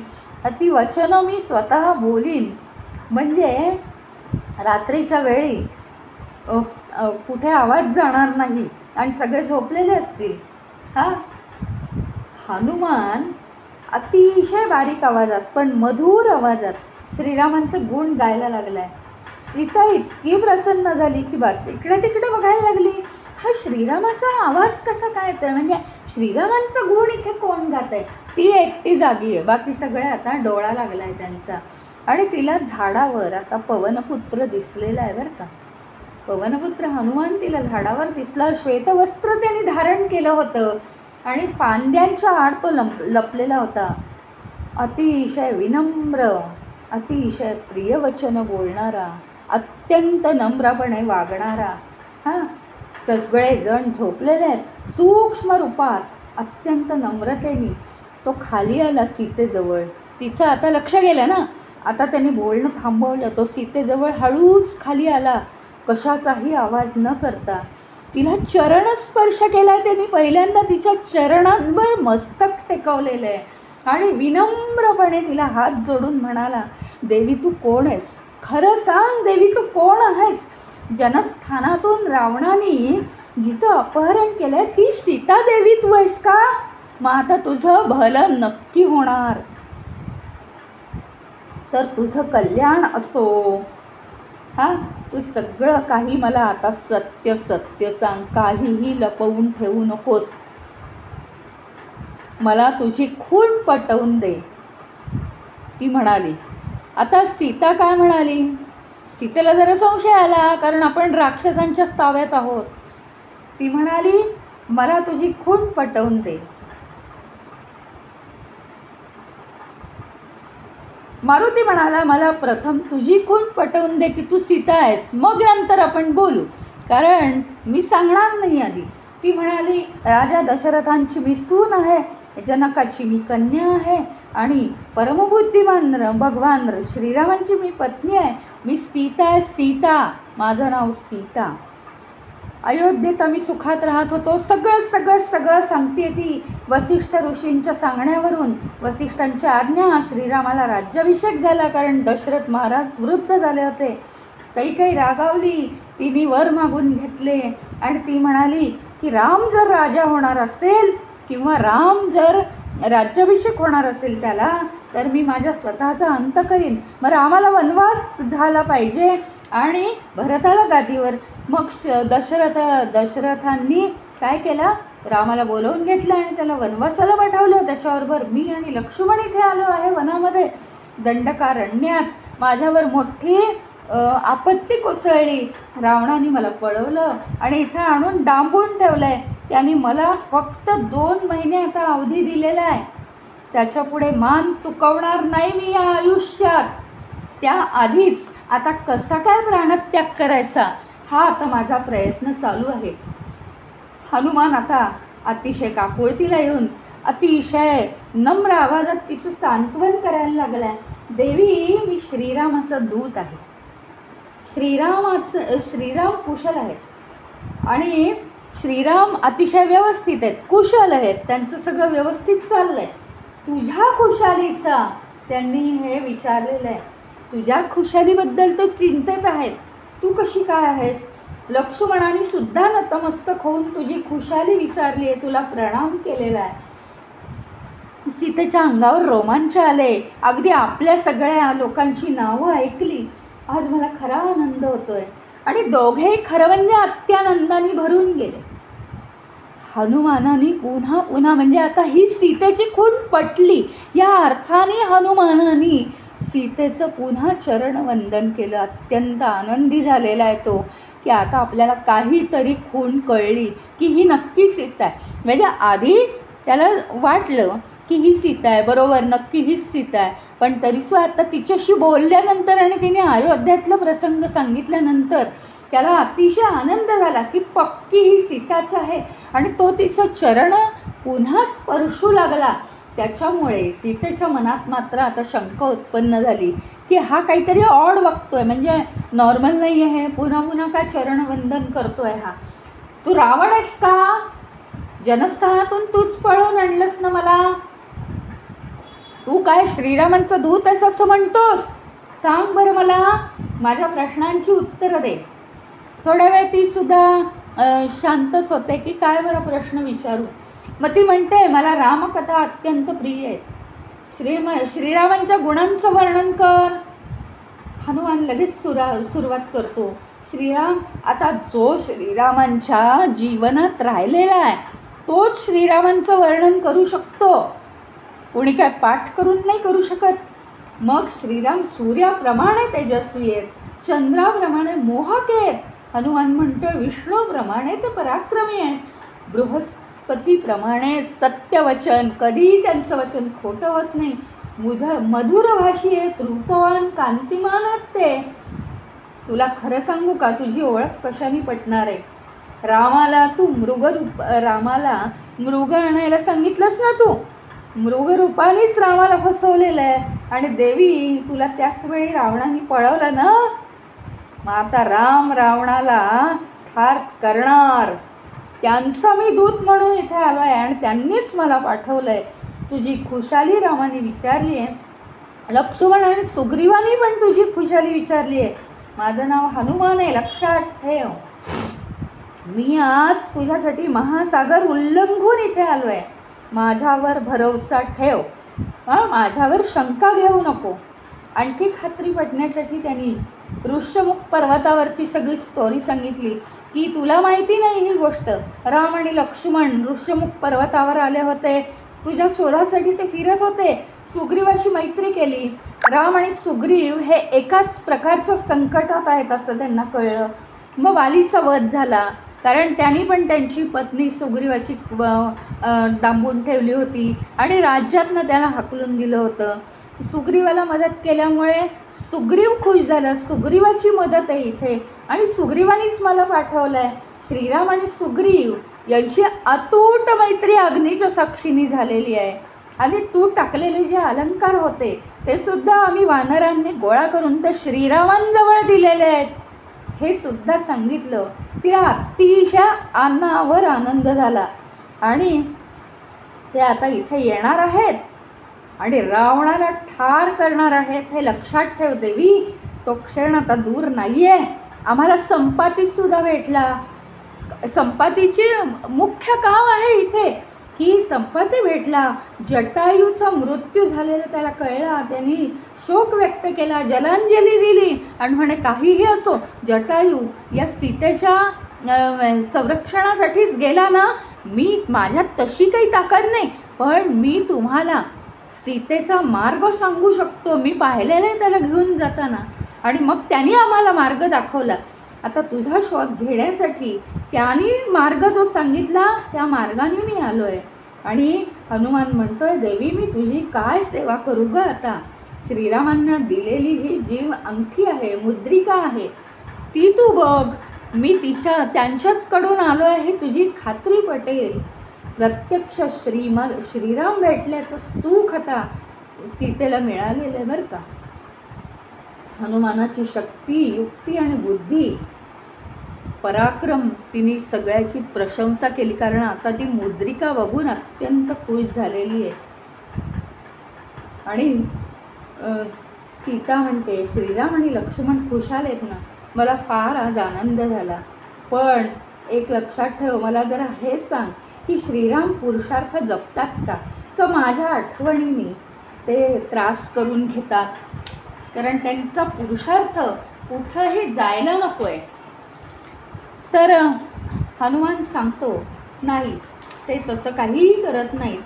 ती वचनं मी स्वतः बोलीन. म्हणजे रात्रीच्या वेळी कुठे आवाज जाणार नाही आणि सगळे झोपलेले असतील. हां, हनुमान अतिशय बारीक आवाजात पण मधुर आवाजात श्रीरामांचे गुण गायला लागलाय. सीता इतकी प्रसन्न झाली की बस इकडे तिकडे बघायला लागली, हा श्रीरामाचा आवाज कसा काय येतोय, म्हणजे श्रीरामांचा गुण इथे कोण गात आहे. ती एकटी जागी आहे, बाकी सगळे आता डोळा लागलाय त्यांचा. आणि तिला झाडावर आता पवनपुत्र दिसलेला आहे बरं का. पवनपुत्र हनुमान तिला झाडावर दिसला. श्वेतवस्त्र त्यांनी धारण केलं होतं आणि फांद्यांच्या आड तो लपलेला होता. अतिशय विनम्र, अतिशय प्रियवचन बोलणारा, अत्यंत नम्रपणे वागणारा. हां, सगळेजण झोपलेले आहेत. सूक्ष्म रूपात अत्यंत नम्रतेने तो खाली आला सीतेजवळ. तिचं आता लक्ष गेलं ना, आता त्यांनी बोलणं थांबवलं. तो सीतेजवळ हळूच खाली आला, कशाचाही आवाज न करता. तिला चरणस्पर्श केला त्यांनी. पहिल्यांदा तिच्या चरणांवर मस्तक टेकवलेलं आहे आणि विनम्रपणे तिला हात जोडून म्हणाला, देवी तू कोण आहेस, खरं सांग देवी तू कोण आहेस. जनस्थानातून रावणाने जिचं अपहरण केलंय ती सीता देवी तू आहेस का. मग आता तुझं भलं नक्की होणार, तर तुझं कल्याण असो. हां, तू सगळं काही मला आता सत्य सत्य सांग, काहीही लपवून ठेवू नकोस. मला तुझी खूण पटवून दे. ती म्हणाली. आता सीता काय म्हणाली, सीतेला जरा संशय आला, कारण आपण राक्षसांच्याच ताब्यात आहोत. ती म्हणाली, मला तुझी खूण पटवून दे. मारुती म्हणाला, मला प्रथम तुझी खूण पटवून दे की तू सीता आहेस, मग नंतर आपण बोलू, कारण मी सांगणार नाही आधी. ती म्हणाली, राजा दशरथांची मी सून आहे, जनकाची मी कन्या आहे आणि परमबुद्धिमान भगवान श्रीरामांची मी पत्नी आहे. मी सीता आहे, सीता, माझं नाव सीता. अयोध्येत आम्ही सुखात राहत होतो. सगळं सांगते ती. वसिष्ठ ऋषींच्या सांगण्यावरून, वसिष्ठांची आज्ञा, श्रीरामाला राज्याभिषेक झाला, कारण दशरथ महाराज वृद्ध झाले होते. काही रागावली. तिने वर मागून घेतले आणि ती म्हणाली की राम जर राजा होणार असेल किंवा राम जर राज्याभिषेक होणार असेल त्याला, तर मी माझ्या स्वतःचा अंत करीन. मग रामाला वनवास झाला पाहिजे आणि भरताला गादीवर. मग दशरथांनी काय केलं, रामाला बोलवून घेतलं आणि त्याला वनवासाला पाठवलं. त्याच्याबरोबर मी आणि लक्ष्मण इथे आलो आहे वनामध्ये, दंडकारण्यात माझ्यावर मोठी आपत्ती कोसळली. रावणाने मला पळवलं आणि इथे आणून डांबून ठेवलं आहे. त्याने मला फक्त 2 महिने आता अवधी दिलेला आहे. त्याच्यापुढे मान तुकवणार नाही मी या आयुष्यात. त्याआधीच आता कसा काय प्राणत्याग करायचा, हा आता माझा प्रयत्न चालू आहे. हनुमान आता अतिशय काकुळतीला येऊन अतिशय नम्र आवाजात तिचं सांत्वन करायला लागलं आहे. देवी, मी श्रीरामाचं दूत आहे. श्रीराम कुशल आहेत आणि श्रीराम अतिशय व्यवस्थित आहेत, कुशल आहेत, त्यांचं सगळं व्यवस्थित चाललं आहे. तुझ्या खुशालीचा त्यांनी हे विचारलेलं आहे. तुझ्या खुशालीबद्दल तो चिंतित आहेत. तू कशी काय आहेस. लक्ष्मणाने सुद्धा नतमस्तक होऊन तुझी खुशाली विचारली आहे, तुला प्रणाम केलेला आहे. सीतेच्या अंगावर रोमांच आले. अगदी आपल्या सगळ्या लोकांची नावं ऐकली. आज मला खरा आनंद होतोय. आणि दोघेही खरं म्हणजे अत्यानंदाने भरून गेले. हनुमानाने पुन्हा पुन्हा म्हणजे आता ही सीतेची खून पटली या अर्थाने हनुमानाने सीतेचं पुन्हा चरणवंदन केलं. अत्यंत आनंदी झालेला आहे तो की आता आपल्याला काहीतरी खूण कळली की ही नक्की सीता आहे. म्हणजे आधी त्याला वाटलं की ही सीता आहे, बरोबर, नक्की हीच सीता आहे. पण तरीसुद्धा आता तिच्याशी बोलल्यानंतर आणि तिने अयोध्यातला प्रसंग सांगितल्यानंतर त्याला अतिशय आनंद झाला की पक्की ही सीताच आहे. आणि तो तिचं चरण पुन्हा स्पर्शू लागला. त्याच्यामुळे सीतेच्या मनात मात्र आता शंका उत्पन्न झाली की हा काहीतरी ऑड वागतोय, म्हणजे नॉर्मल नाही आहे, पुन्हा पुन्हा का चरणवंदन करतोय हा. तू रावण आहेस का? जनस्थानातून तूच पळवून आणलंस ना मला. तू काय श्रीरामांचा दूत आहेस असं म्हणतोस? सांग बरं मला, माझ्या प्रश्नांची उत्तरं दे. थोड्या वेळ ती सुद्धा शांतच होते की काय बरं प्रश्न विचारू. मग ती म्हणते, मला रामकथा अत्यंत प्रिय आहे. श्रीरामांच्या गुणांचं वर्णन कर. हनुमान लगेच सुरुवात करतो. श्रीराम, आता जो श्रीरामांच्या जीवनात राहिलेला आहे तोच श्रीरामांचं वर्णन करू शकतो. कोणी काय पाठ करून नाही करू शकत. मग श्रीराम सूर्याप्रमाणे तेजस्वी आहेत, चंद्राप्रमाणे मोहक आहेत. हनुमान म्हणतो विष्णूप्रमाणे ते पराक्रमी आहेत, बृहस्पतीप्रमाणे सत्यवचन, कधीही त्यांचं वचन खोटं होत नाही, मधुरभाषी आहेत, रूपवान कांतिमान आहेत ते. तुला खरं सांगू का, तुझी ओळख कशाने पटणार आहे? रामाला मृग आणायला सांगितलंस ना तू, मृगरूपानेच रामाला फसवलेलं आहे. आणि देवी, तुला त्याच वेळी रावणाने पळवलं ना. मग आता राम रावणाला ठार करणार, त्यांचा मी दूत म्हणून इथे आलो आहे आणि त्यांनीच मला पाठवलं आहे. तुझी खुशाली रामाने विचारली आहे, लक्ष्मण आणि सुग्रीवानी पण तुझी खुशाली विचारली आहे. माझं नाव हनुमान आहे, लक्षात ठेव. मी आज तुझ्यासाठी महासागर उल्लंघून इथे आलो आहे. माझ्यावर भरोसा ठेव, माझ्यावर शंका घेऊ नको. आणखी खात्री पटण्यासाठी त्यांनी ऋष्यमुख पर्वतावरची सगळी स्टोरी सांगितली की तुला माहिती नाही ही गोष्ट, राम आणि लक्ष्मण ऋष्यमुख पर्वतावर आले होते, तुझ्या शोधासाठी ते फिरत होते. सुग्रीवाशी मैत्री केली. राम आणि सुग्रीव हे एकाच प्रकारच्या संकटात आहेत असं त्यांना कळलं. मग वालीचा वध झाला, कारण त्यांनी पण त्यांची पत्नी सुग्रीवाची डांबून ठेवली होती आणि राज्यातनं त्याला हाकलून दिलं होतं. सुग्रीवाला मदत केल्यामुळे सुग्रीव खुश झाला. सुग्रीवाची मदत आहे इथे आणि सुग्रीवानीच मला पाठवलं आहे. श्रीराम आणि सुग्रीव यांची अतूट मैत्री अग्नीच्या साक्षीने झालेली आहे. आणि तू टाकलेले जे अलंकार होते ते सुद्धा आम्ही वानरांनी गोळा करून ते श्रीरामांजवळ दिलेले आहेत हे सुद्धा सांगितलं. तिला अतिशय अनावर आनंद झाला. आणि ते आता इथे येणार आहेत आणि रावणाला ठार करणार आहेत हे लक्षात ठेव देवी. तो क्षण आता दूर नाही आहे. आम्हाला संपातीसुद्धा भेटला. संपातीची मुख्य काम आहे इथे की संपाती भेटला. जटायूचा मृत्यू झालेला त्याला कळला. त्यांनी शोक व्यक्त केला, जलांजली दिली आणि म्हणे काहीही असो, जटायू या सीतेच्या संरक्षणासाठीच गेला ना. मी माझ्यात तशी काही ताकद नाही, पण मी तुम्हाला सीतेचा मार्ग सांगू शकतो. मी पाहिलेलं आहे त्याला घेऊन जाताना आणि मग त्यांनी आम्हाला मार्ग दाखवला. आता तुझा शोध घेण्यासाठी त्यांनी मार्ग जो सांगितला त्या मार्गाने मी आलो आहे. आणि हनुमान म्हणतोय, देवी मी तुझी काय सेवा करू गं आता. श्रीरामांना दिलेली ही जीव अंगठी आहे, मुद्रिका आहे, ती तू बघ. मी त्यांच्याचकडून आलो आहे, तुझी खात्री पटेल. प्रत्यक्ष श्रीराम भेटल्याचं सुख आता सीतेला मिळालेलं आहे बरं का. हनुमानाची शक्ती, युक्ती आणि बुद्धी, पराक्रम, तिने सगळ्याची प्रशंसा केली. कारण आता ती मुद्रिका बघून अत्यंत खुश झालेली आहे. आणि सीता म्हणते, श्रीराम आणि लक्ष्मण खुशाल आहेत ना. मला फार आज आनंद झाला. पण एक लक्षात ठेव, मला जरा हे सांग की श्रीराम पुरुषार्थ जपतात का माझ्या आठवणीने ते त्रास करून घेतात? कारण त्यांचा पुरुषार्थ कुठंही जायला नको आहे. तर हनुमान सांगतो, नाही, ते तसं काहीही करत नाही.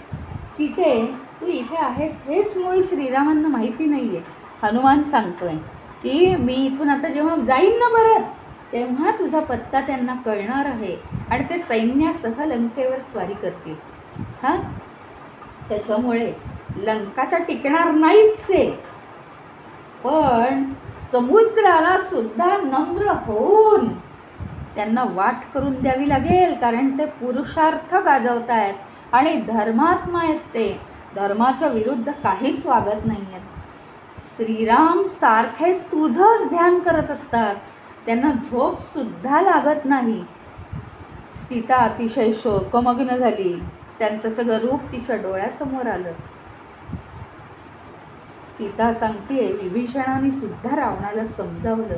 सीते, तू इथे आहेस हेच मुळी श्रीरामांना माहिती नाही आहे. हनुमान सांगतोय की मी इथून आता जेव्हा जाईन ना परत, तेव्हा तुझा पत्ता त्यांना कळणार आहे आणि ते सैन्यासह लंकेवर स्वारी करतील. हां, त्याच्यामुळे लंका तर टिकणार नाहीच आहे, पण समुद्राला सुद्धा नम्र होऊन त्यांना वाट करून द्यावी लागेल. कारण ते पुरुषार्थ गाजवत आहेत आणि धर्मात्मा आहेत. ते धर्माच्या विरुद्ध काहीच वागत नाही आहेत. श्रीराम सारखेच तुझंच ध्यान करत असतात, त्यांना झोपसुद्धा लागत नाही. सीता अतिशय शोकमग्न झाली. त्यांचं सगळं रूप तिच्या डोळ्यासमोर आलं. सीता सांगते, विभीषणाने सुद्धा रावणाला समजावलं.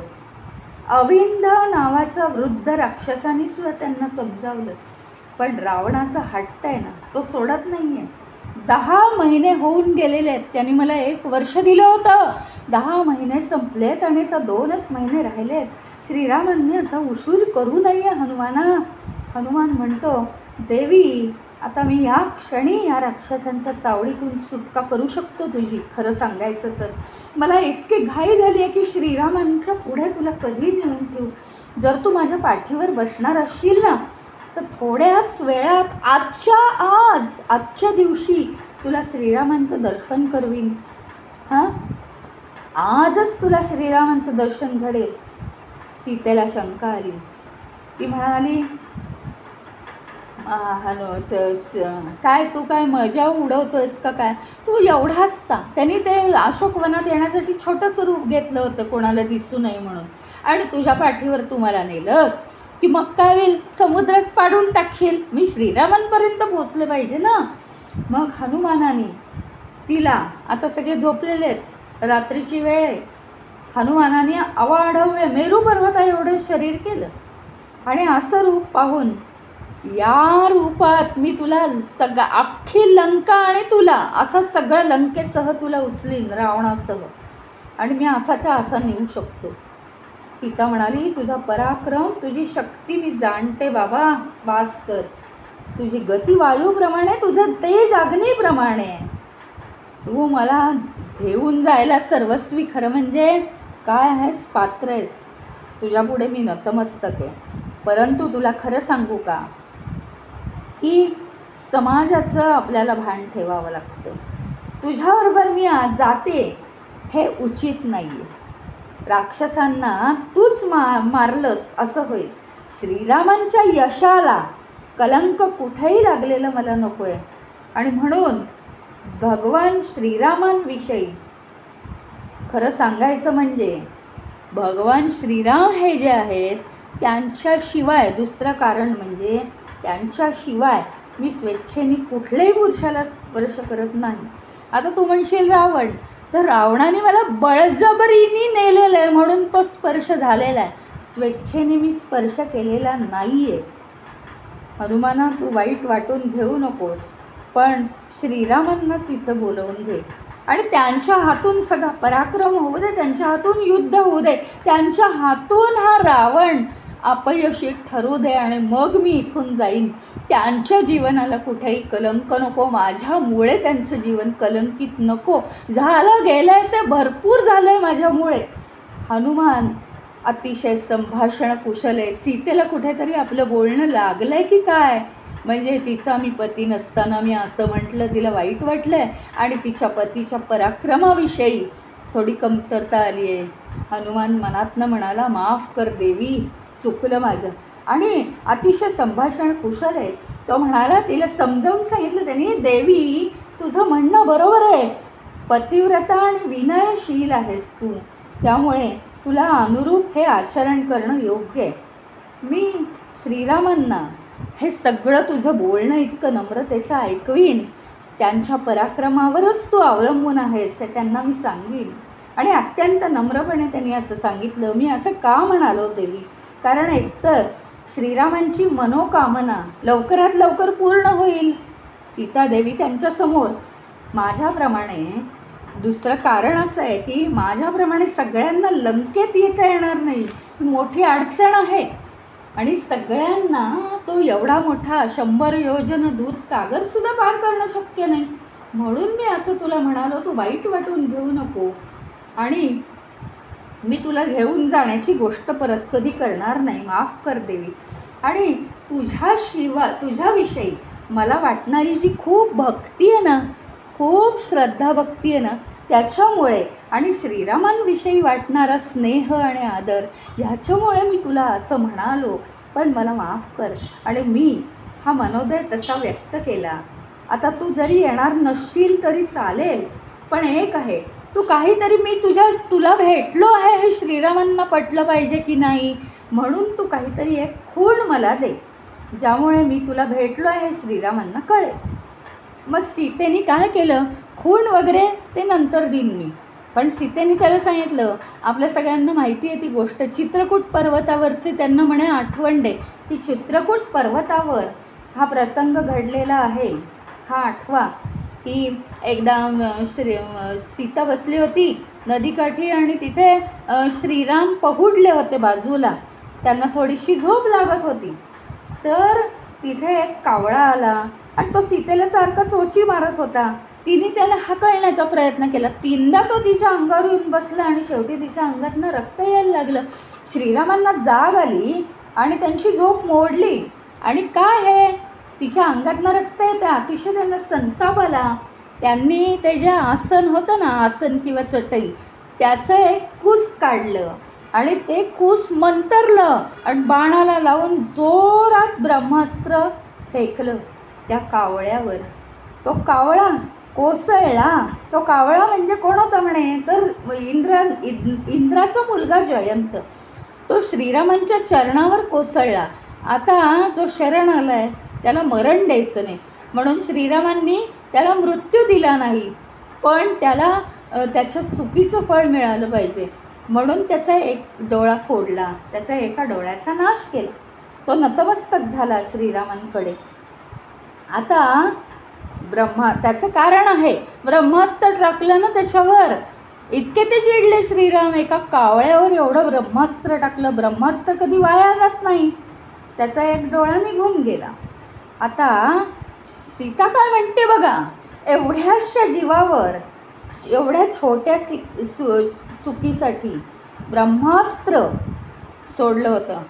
अविंद नावाच्या वृद्ध राक्षसाने सुद्धा त्यांना समजावलं. पण रावणाचा हट्ट आहे ना, तो सोडत नाही आहे. 10 महिने होऊन गेलेले आहेत. त्यांनी मला 1 वर्ष दिलं होतं. 10 महिने संपलेत आणि आता 2च महिने राहिले आहेत. श्रीरामांनी आता उशीर करू नये हनुमाना. हनुमान म्हणतो, देवी, आता मी या क्षणी या राक्षसांच्या तावडीतून सुटका करू शकतो तुझी. खरं सांगायचं तर मला इतकी घाई झाली आहे की श्रीरामांच्या पुढे तुला कधी नेऊन ठेवू. जर तू माझ्या पाठीवर बसणार असशील ना, तर थोड्याच वेळात आजच्या दिवशी तुला श्रीरामांचं दर्शन करवीन. हां, आजच तुला श्रीरामांचं दर्शन घडेल. सीतेला शंका आली. ती म्हणाली, काय तू काय मजा उडवतोयस का काय? तू एवढाच त्यांनी ते अशोकवनात येण्यासाठी छोटंसं रूप घेतलं होतं, कोणाला दिसू नये म्हणून, आणि तुझ्या पाठीवर तू मला नेलंस की मग काय होईल? समुद्रात पाडून टाकशील. मी श्रीरामांपर्यंत पोचले पाहिजे ना. मग हनुमानाने तिला, आता सगळे झोपलेले आहेत, रात्रीची वेळ आहे, हनुमानाने अवाढव्य मेरू पर्वता एवढं शरीर केलं आणि असं रूप पाहून, या रूपात मी तुला अख्खी लंका आणि तुला असं सगळं लंकेसह तुला उचलीन, रावणासह, आणि मी असाच्या असा नेऊ शकतो. सीता म्हणाली, तुझा पराक्रम, तुझी शक्ती मी जाणते बाबा, वास कर. तुझी गती वायूप्रमाणे, तुझं तेज अग्नीप्रमाणे. तू मला घेऊन जायला सर्वस्वी, खरं म्हणजे काय आहेस, पात्र आहेस. तुझ्यापुढे मी नतमस्तक आहे. परंतु तुला खरं सांगू का, की समाजाचं आपल्याला भान ठेवावं लागतं. तुझ्याबरोबर मी आज जाते हे उचित नाही आहे. राक्षसांना तूच मारलंस असं होईल. श्रीरामांच्या यशाला कलंक कुठेही लागलेलं मला नको आहे. आणि म्हणून भगवान श्रीरामांविषयी खरं सांगायचं म्हणजे, भगवान श्रीराम हे जे आहेत त्यांच्याशिवाय, दुसरं कारण म्हणजे त्यांच्याशिवाय मी स्वेच्छेने कुठल्याही पुरुषाला स्पर्श करत नाही. आता तू म्हणशील रावण, तर रावणाने मला बळजबरीने नेलेलं आहे म्हणून तो स्पर्श झालेला आहे. स्वेच्छेने मी स्पर्श केलेला नाही आहे. हनुमाना, तू वाईट वाटून घेऊ नकोस, पण श्रीरामांनाच इथं बोलवून घे आणि त्यांच्या हातून सगळा पराक्रम होऊ दे, त्यांच्या हातून युद्ध होऊ दे, त्यांच्या हातून हा रावण अपयशी ठरू दे आणि मग मी इथून जाईन. त्यांच्या जीवनाला कुठेही कलंक नको, माझ्यामुळे त्यांचं जीवन कलंकित नको. झालं गेलं आहे ते भरपूर झालं आहे माझ्यामुळे. हनुमान अतिशय संभाषण कुशल आहे. सीतेला कुठेतरी आपलं बोलणं लागलं आहे की काय, म्हणजे तिचा मी पती नसताना मी असं म्हटलं, तिला वाईट वाटलं आहे आणि तिच्या पतीच्या पराक्रमाविषयी थोडी कमतरता आली आहे. हनुमान मनातनं म्हणाला, माफ कर देवी, चुकलं माझं. आणि अतिशय संभाषण कुशल आहे. तो म्हणाला, तिला समजावून सांगितलं त्यांनी, देवी, तुझं म्हणणं बरोबर आहे. पतिव्रता आणि विनयशील आहेस तू, त्यामुळे तुला अनुरूप हे आचरण करणं योग्य आहे. मी श्रीरामांना हे सगळं तुझं बोलणं इतकं नम्रतेचं ऐकवीन. त्यांच्या पराक्रमावरच तू अवलंबून आहेस हे त्यांना मी सांगीन. आणि अत्यंत नम्रपणे त्यांनी असं सांगितलं. मी असं का म्हणालो देवी, कारण एकतर श्रीरामांची मनोकामना लवकरात लवकर पूर्ण होईल. सीतादेवी त्यांच्यासमोर, माझ्याप्रमाणे दुसरं कारण असं आहे की माझ्याप्रमाणे सगळ्यांना लंकेत येता येणार नाही, मोठी अडचण आहे. आणि सगळ्यांना तो एवढा मोठा 100 योजन दूर सागरसुद्धा पार करणं शक्य नाही. म्हणून मी असं तुला म्हणालो, तू वाईट वाटून घेऊ नको आणि मी तुला घेऊन जाण्याची गोष्ट परत कधी करणार नाही, माफ कर देवी. आणि तुझ्याविषयी मला वाटणारी जी खूप भक्ती आहे ना, खूप श्रद्धा भक्ती आहे ना, त्याच्यामुळे आणि श्रीरामांविषयी वाटणारा स्नेह आणि आदर ह्याच्यामुळे मी तुला असं म्हणालो. पण मला माफ कर. आणि मी हा मनोदय तसा व्यक्त केला. आता तू जरी येणार नसशील तरी चालेल, पण एक आहे, तू काहीतरी मी तुला भेटलो आहे हे श्रीरामांना पटलं पाहिजे की नाही, म्हणून तू काहीतरी एक खूण मला दे, ज्यामुळे मी तुला भेटलो आहे हे श्रीरामांना कळेल. मग सीतेने काय केलं, खूण वगैरे ते नंतर देईन मी. पण सीतेने त्याला सांगितलं, आपल्या सगळ्यांना माहिती आहे ती गोष्ट, चित्रकूट पर्वतावरची त्यांना म्हणे आठवण दे. की चित्रकूट पर्वतावर हा प्रसंग घडलेला आहे, हा आठवा. की एकदा सीता बसली होती नदीकाठी आणि तिथे श्रीराम पहुडले होते बाजूला, त्यांना थोडीशी झोप लागत होती. तर तिथे एक कावळा आला आणि तो सीतेला सारखा चोची मारत होता. तिने त्याला हाकलण्याचा प्रयत्न केला. 3दा तो तिच्या अंगावर येऊन बसला आणि शेवटी तिच्या अंगातनं रक्त यायला लागलं. श्रीरामांना जाग आली आणि त्यांची झोप मोडली. आणि काय हे, तिच्या अंगातनं रक्त येतं, अतिशय त्यांना संताप आला. त्यांनी ते जे आसन होतं ना, आसन किंवा चटई, त्याचं एक कूस काढलं आणि ते कूस मंतरलं आणि बाणाला लावून जोरात ब्रह्मास्त्र फेकलं त्या कावळ्यावर. तो कावळा कोसळला. तो कावळा म्हणजे कोण होता म्हणे, तर इंद्राचा मुलगा जयंत. तो श्रीरामांच्या चरणावर कोसळला. आता जो शरण आला आहे त्याला मरण द्यायचं नाही, म्हणून श्रीरामांनी त्याला मृत्यू दिला नाही, पण त्याला त्याच्या चुकीचं फळ मिळालं पाहिजे, म्हणून त्याचा एक डोळा फोडला, त्याचा एका डोळ्याचा नाश केला. तो नतमस्तक झाला श्रीरामांकडे. आता त्याचं कारण आहे, ब्रह्मास्त्र टाकलं ना त्याच्यावर, इतके ते चिडले श्रीराम. एका कावळ्यावर एवढं ब्रह्मास्त्र टाकलं. ब्रह्मास्त्र कधी वाया जात नाही, त्याचा एक डोळा निघून गेला. आता सीता काय म्हणते बघा, एवढ्याशा जीवावर एवढ्या छोट्या चुकीसाठी ब्रह्मास्त्र सोडलं होतं.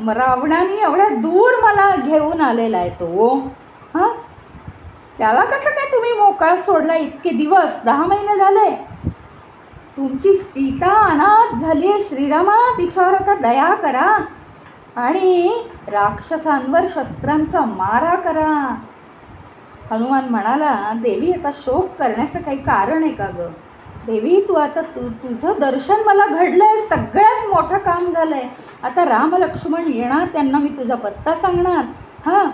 रावणाने एवढ्या दूर मला घेऊन आलेला आहे तो, हां, त्याला कसं काय तुम्ही मोकळा सोडला? इतके दिवस 10 महिने झाले. तुमची सीता अनाथ झाली आहे श्रीरामा, तिच्यावर आता दया करा आणि राक्षसांवर शस्त्रांचा मारा करा. हनुमान म्हणाला, देवी आता शोक करण्याचं काही कारण आहे का गं? देवी तू आता तुझं दर्शन मला घडलं आहे, सगळ्यात मोठं काम झालं आहे. आता राम लक्ष्मण येणार, त्यांना मी तुझा पत्ता सांगणार, हां,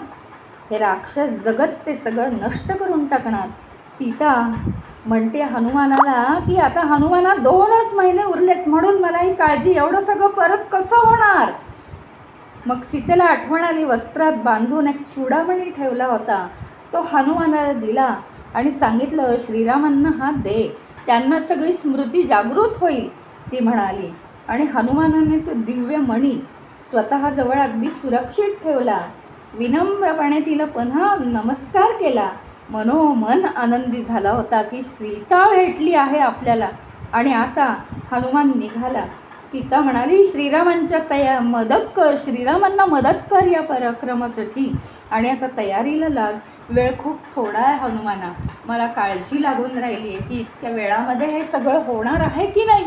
हे राक्षस जगत ते सगळं नष्ट करून टाकणार. सीता म्हणते हनुमानाला की आता हनुमाना 2च महिने उरलेत, म्हणून मला ही काळजी, एवढं सगळं परत कसं होणार? मग सीतेला आठवण आली, वस्त्रात बांधून एक चुडामणी ठेवला होता, तो हनुमानाला दिला आणि सांगितलं, श्रीरामांना हात दे, त्यांना सगळी स्मृती जागृत होईल, ती म्हणाली. आणि हनुमानाने तो दिव्य मणी स्वतःजवळ अगदी सुरक्षित ठेवला. विनम्रपणे तिला पुन्हा नमस्कार केला. मनोमन आनंदी झाला होता की सीता भेटली आहे आपल्याला. आणि आता हनुमान निघाला. सीता म्हणाली, श्रीरामांच्या श्रीरामांना मदत कर या पराक्रमासाठी, आणि आता तयारीला लाग. वेळ खूप थोडा आहे हनुमाना, मला काळजी लागून राहिली आहे की इतक्या वेळामध्ये हे सगळं होणार आहे की नाही.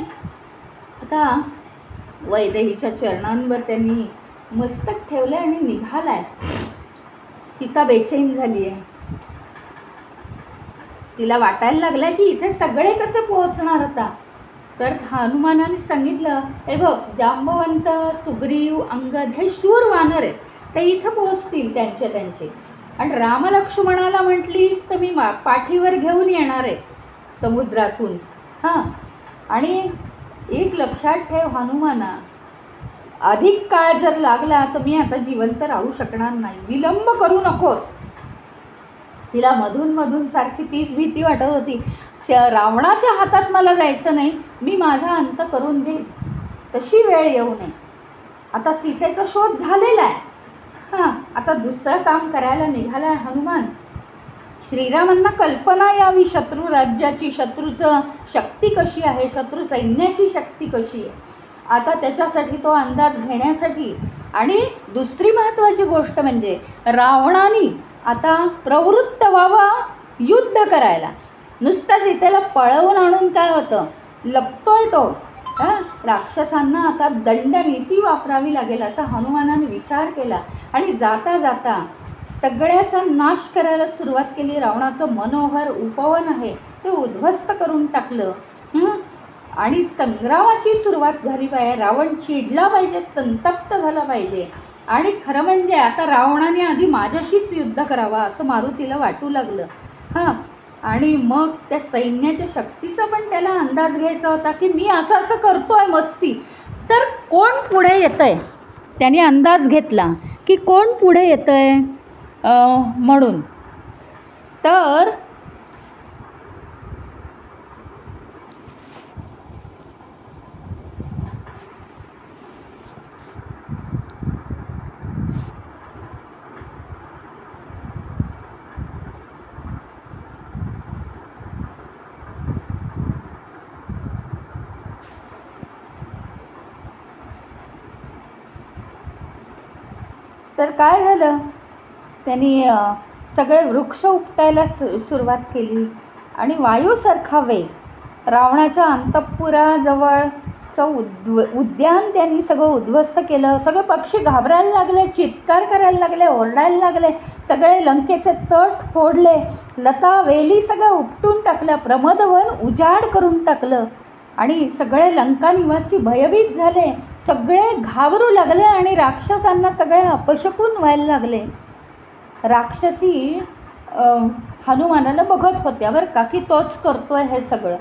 आता वैदेहीच्या चरणांवर त्यांनी मस्तक ठेवले आणि निघालाय. सीता बेचैन झाली आहे. तिला वाटायला लागलं की इथे सगळे कसे पोहोचणार आता. तर हनुमानाने सांगितलं, हे बघ, जांबवंत, सुग्रीव, अंगद हे शूर वानर आहेत, ते इथं पोहोचतील त्यांचे. आणि रामलक्ष्मणाला म्हटलीस तर मी पाठीवर घेऊन येणार आहे समुद्रातून, हां. आणि एक लक्षात ठेव हनुमाना, अधिक काळ जर लागला तर मी आता जिवंत राहू शकणार नाही, विलंब करू नकोस. तिला मधून मधून सारखी तीच भीती वाटत होती, रावणाच्या हातात मला जायचं नाही, मी माझा अंत करून देईन, तशी वेळ येऊ नये. आता सीतेचा शोध झालेला आहे. आता दुसरं काम करायला निघाला आहे हनुमान. श्रीरामांना कल्पना यावी शत्रू राज्याची, शत्रूचं शक्ती कशी आहे, शत्रू सैन्याची शक्ती कशी आहे. आता त्याच्यासाठी तो अंदाज घेण्यासाठी आणि दुसरी महत्त्वाची गोष्ट म्हणजे रावणाने आता प्रवृत्त व्हावा युद्ध करायला. नुसतं सीतेला पळवून आणून काय होतं, लपतोय तो. राक्षसांना आता दंडनीती वापरावी लागेल असा हनुमानाने विचार केला आणि जाता जाता सगळ्याचा नाश करायला सुरुवात केली. रावणाचं मनोहर उपवन आहे ते उद्ध्वस्त करून टाकलं आणि संग्रामाची सुरुवात झाली पाहिजे. रावण चिडला पाहिजे, संतप्त झाला पाहिजे. आणि खरं म्हणजे आता रावणाने आधी माझ्याशीच युद्ध करावा असं मारुतीला वाटू लागलं. आणि मग त्या सैन्याच्या शक्तीचा पण त्याला अंदाज घ्यायचा होता की मी असं असं करतोय मस्ती, तर कोण पुढे येतं आहे. त्याने अंदाज घेतला की कोण पुढे येतं आहे म्हणून. तर काय झालं, त्यांनी सगळे वृक्ष उपटायला सुरुवात केली आणि वायूसारखा वेग रावणाच्या अंतःपुराजवळचं उद्यान त्यांनी सगळं उद्ध्वस्त केलं. सगळे पक्षी घाबरायला लागले, चित्कार करायला लागले, ओरडायला लागले. सगळे लंकेचे तट फोडले, लता वेली सगळं उपटून टाकलं, प्रमदवन उजाड करून टाकलं आणि सगळे लंका निवासी भयभीत झाले. सगळे घाबरू लागले आणि राक्षसांना सगळे अपशकून व्हायला लागले. राक्षसी हनुमानाला बघत होत्या बरं का की तोच करतोय हे सगळं.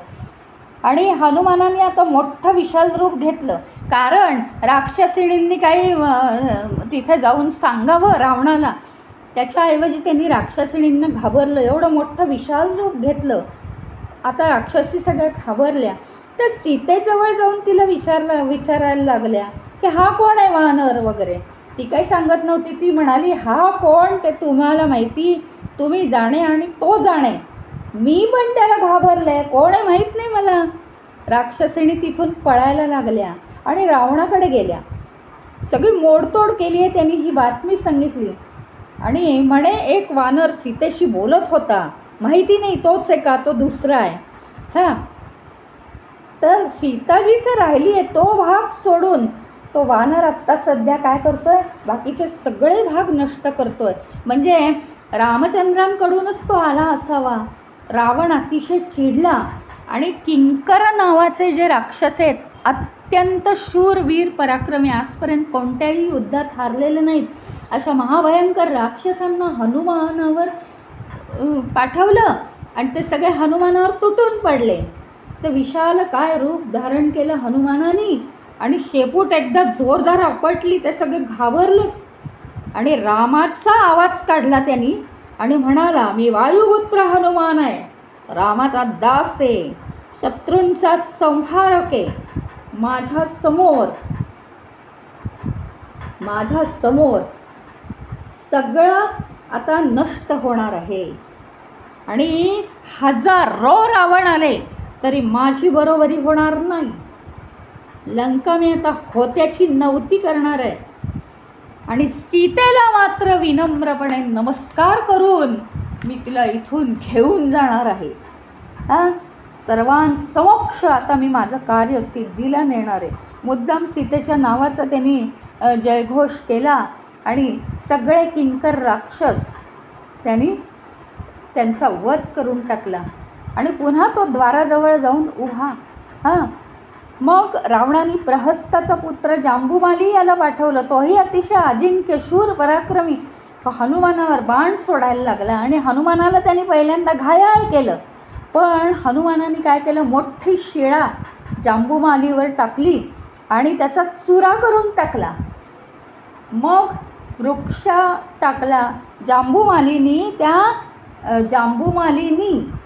आणि हनुमानाने आता मोठं विशाल रूप घेतलं, कारण राक्षसिणींनी काही तिथे जाऊन सांगावं रावणाला. त्याच्याऐवजी त्यांनी राक्षसिणींना घाबरलं, एवढं मोठं विशाल रूप घेतलं. आता राक्षसी सगळ्या घाबरल्या. तर सीतेजवळ जाऊन तिला विचारायला लागल्या की हा कोण आहे वानर वगैरे. ती काही सांगत नव्हती. ती म्हणाली हा कोण ते तुम्हाला माहिती, तुम्ही जाणे आणि तो जाणे, मी पण त्याला घाबरले, कोण आहे माहीत नाही मला. राक्षसिणी तिथून पळायला लागल्या आणि रावणाकडे गेल्या. सगळी मोडतोड केली आहे त्यांनी, ही बातमी सांगितली. आणि म्हणे एक वानर सीतेशी बोलत होता, माहिती नाही तोच आहे का तो दुसरा आहे. तर सीता जिथे राहिली आहे तो भाग सोडून तो वानर आत्ता सध्या काय करतोय, बाकीचे सगळे भाग नष्ट करतोय. म्हणजे रामचंद्रांकडूनच तो आला असावा. रावण अतिशय चिडला आणि किंकर नावाचे जे राक्षस आहेत, अत्यंत शूरवीर पराक्रमी, आजपर्यंत कोणत्याही युद्धात हारलेले नाहीत, अशा महाभयंकर राक्षसांना हनुमानावर पाठवलं आणि ते सगळे हनुमानावर तुटून पडले. तर विशाल काय रूप धारण केलं हनुमानाने आणि शेपूट एकदा जोरदार आपटली, ते सगळे घाबरलेच. आणि रामाचा आवाज काढला त्यांनी आणि म्हणाला मी वायुपुत्र हनुमान आहे, रामाचा दास आहे, शत्रूंचा संहारक आहे. माझ्या समोर सगळं आता नष्ट होणार आहे आणि हजारो रावण आले तरी माझी बरोबरी होणार नाही. लंका मी आता होत्याची नव्हती करणार आहे आणि सीतेला मात्र विनम्रपणे नमस्कार करून मी तिला इथून घेऊन जाणार आहे. सर्वांसमक्ष आता मी माझं कार्य सिद्धीला नेणार आहे. मुद्दाम सीतेच्या नावाचा त्यांनी जयघोष केला आणि सगळे किंकर राक्षस त्यांनी त्यांचा वध करून टाकला आणि पुन्हा तो द्वाराजवळ जाऊन उभा. मग रावणाने प्रहस्ताचा पुत्र जांबुमाली याला पाठवलं. तोही अतिशय अजिंक्य शूर पराक्रमी हनुमानावर बाण सोडायला लागला आणि हनुमानाला त्यांनी पहिल्यांदा घायाळ केलं. पण हनुमानाने काय केलं, मोठी शिळा जांबुमालीवर टाकली आणि त्याचा चुरा करून टाकला. मग वृक्ष टाकला. जांबूमालीनी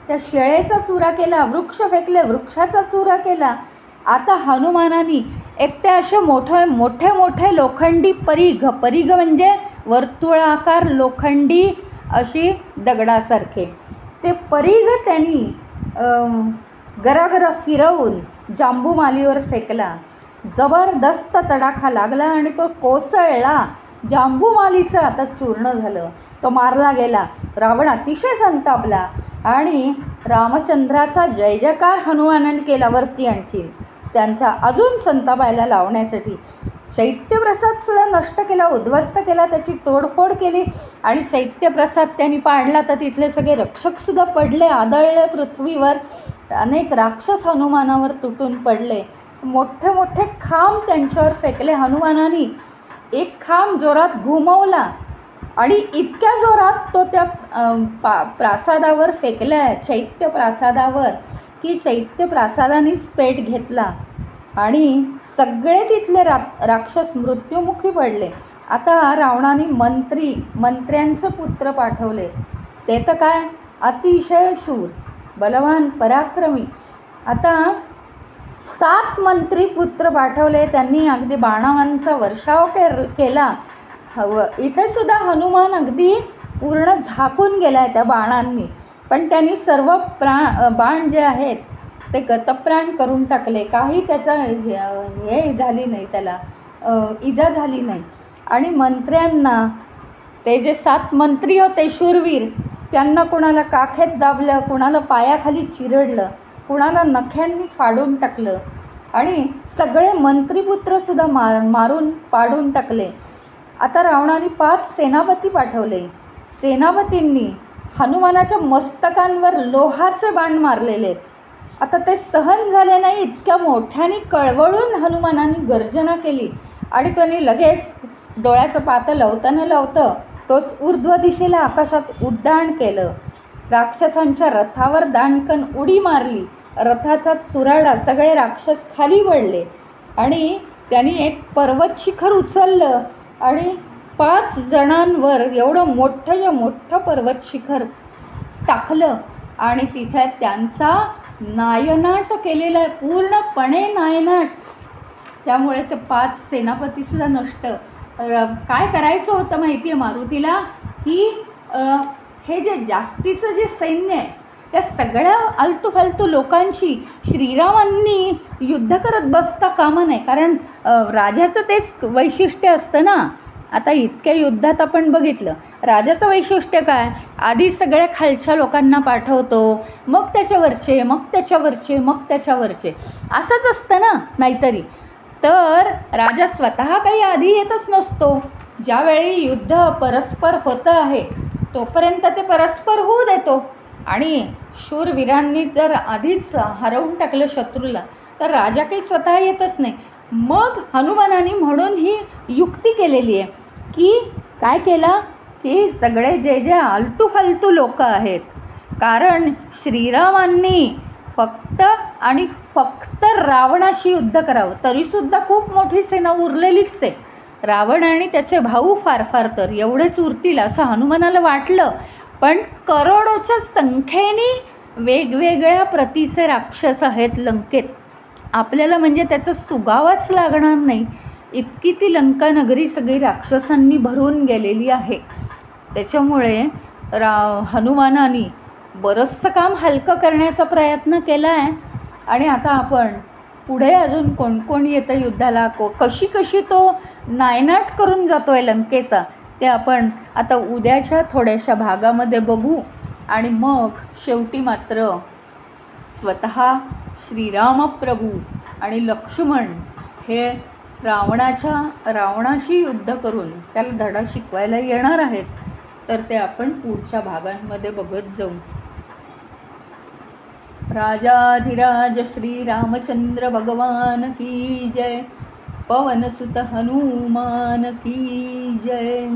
त्या शेळेचा चुरा केला, वृक्ष फेकले, वृक्षाचा चुरा केला. आता हनुमानानी एक ते असे मोठे मोठे लोखंडी परीघ म्हणजे वर्तुळाकार लोखंडी अशी दगडासारखे ते परीघ त्यांनी गरागरा फिरवून जांबूमालीवर फेकला. जबरदस्त तडाखा लागला आणि तो कोसळला. जांबूमालीचं आता चूर्ण झालं, तो मारला गेला. रावण अतिशय संतापला आणि रामचंद्राचा जय जयकार हनुमानाने केला. वरती आणखी त्यांच्या अजून संतापायला लावण्यासाठी चैत्यप्रसादसुद्धा नष्ट केला, उद्ध्वस्त केला, त्याची तोडफोड केली. आणि चैत्यप्रसाद त्यांनी पाडला तर तिथले सगळे रक्षकसुद्धा पडले, आदळले पृथ्वीवर. अनेक राक्षस हनुमानावर तुटून पडले. मोठे मोठे खांब त्यांच्यावर फेकले हनुमानाने. एक खांब जोरात घुमवला आणि इतक्या जोरात तो त्या प्रासादावर फेकला आहे, चैत्य प्रासादावर, की चैत्य प्रासादानेच पेट घेतला आणि सगळे तिथले राक्षस मृत्युमुखी पडले. आता रावणाने मंत्र्यांचं पुत्र पाठवले. ते तर काय अतिशय शूर, बलवान, पराक्रमी. आता 7 मंत्री पुत्र पाठवले. त्यांनी अगदी बाणांचा वर्षाव केला. इथे सुद्धा हनुमान अगदी पूर्ण झाकून गेला आहे त्या बाणांनी. पण त्यांनी सर्व बाण जे आहेत ते गतप्राण करून टाकले. काही त्याचा हे झाली नाही, त्याला इजा झाली नाही. आणि मंत्र्यांना, ते जे 7 मंत्री होते शूरवीर, त्यांना कुणाला काखेत दाबलं, कुणाला पायाखाली चिरडलं, कुणाला नख्यांनी फाडून टाकलं आणि सगळे मंत्रीपुत्रसुद्धा मारून पाडून टाकले. आता रावणाने 5 सेनापती पाठवले. सेनापतींनी हनुमानाच्या मस्तकांवर लोहाचे बाण मारलेले आहेत. आता ते सहन झाले नाही, इतक्या मोठ्याने कळवळून हनुमानाने गर्जना केली आणि त्यांनी लगेच डोळ्याचं पातं लावतं तोच ऊर्ध्व दिशेला आकाशात उड्डाण केलं. राक्षसांच्या रथावर दाणकन उडी मारली. रथाचा चुराडा, सगळे राक्षस खाली पडले आणि त्यांनी एक पर्वत शिखर उचललं आणि 5 जणांवर एवढं मोठं पर्वत शिखर टाकलं आणि तिथे त्यांचा नायनाट केलेला आहे, पूर्णपणे नायनाट. त्यामुळे ते 5 सेनापतीसुद्धा नष्ट. काय करायचं होतं माहिती आहे मारुतीला, की हे जे जास्तीचं जे सैन्य आहे त्या सगळ्या आलतू लोकांशी श्रीरामांनी युद्ध करत बसता कामा नये. कारण राजाचं तेच वैशिष्ट्य असतं ना. आता इतक्या युद्धात आपण बघितलं, राजाचं वैशिष्ट्य काय, आधी सगळ्या खालच्या लोकांना पाठवतो, मग त्याच्यावरचे, मग त्याच्यावरचे, मग त्याच्यावरचे, असंच असतं ना. नाहीतरी तर राजा स्वतः काही आधी येतच नसतो. ज्यावेळी युद्ध परस्पर होतं आहे तोपर्यंत ते परस्पर होऊ देतो आणि शूरवीरांनी जर आधीच हरवून टाकलं शत्रूला तर राजा काही स्वतः येतच नाही. मग हनुमानाने म्हणून ही युक्ती केलेली आहे की काय केलं, की सगळे जे आलतू लोक आहेत, कारण श्रीरामांनी फक्त रावणाशी युद्ध करावं, तरीसुद्धा खूप मोठी सेना उरलेलीच आहे. रावण आणि त्याचे भाऊ फार तर एवढेच उरतील असं हनुमानाला वाटलं. पण करोडोच्या संख्येने वेगवेगळ्या प्रतीचे राक्षस आहेत लंकेत. आपल्याला म्हणजे त्याचं सुगावच लागणार नाही, इतकी ती लंका नगरी सगळी राक्षसांनी भरून गेलेली आहे. त्याच्यामुळे हनुमानाने बरंचसं काम हलकं करण्याचा प्रयत्न केला आहे. आणि आता आपण पुढे अजून कोण येतं युद्धाला, कशी तो नायनाट करून जातो आहे लंकेचा, ते आपण आता उद्याच्या थोड्याशा भागामध्ये बघू. आणि मग शेवटी मात्र स्वतः श्रीरामप्रभू आणि लक्ष्मण हे रावणाशी युद्ध करून त्याला धडा शिकवायला येणार आहेत. तर ते आपण पुढच्या भागांमध्ये बघत जाऊ. राजाधिराज श्री रामचंद्र भगवान की जय. पवनसुत हनुमान की जय.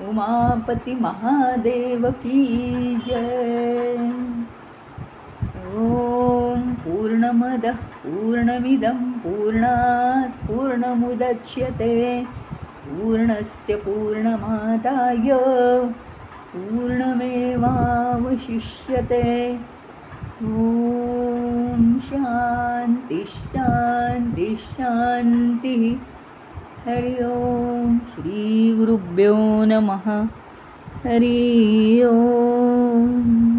उमापति महादेव की जय. ओम पूर्णमदः पूर्णमिदं पूर्णात् पूर्णमुदच्यते पूर्णस्य पूर्णमादाय पूर्णमेवावशिष्यते ॐ शान्ति शान्ति शान्तिः हरि ओम श्री गुरुभ्यो नमः हरि ओम।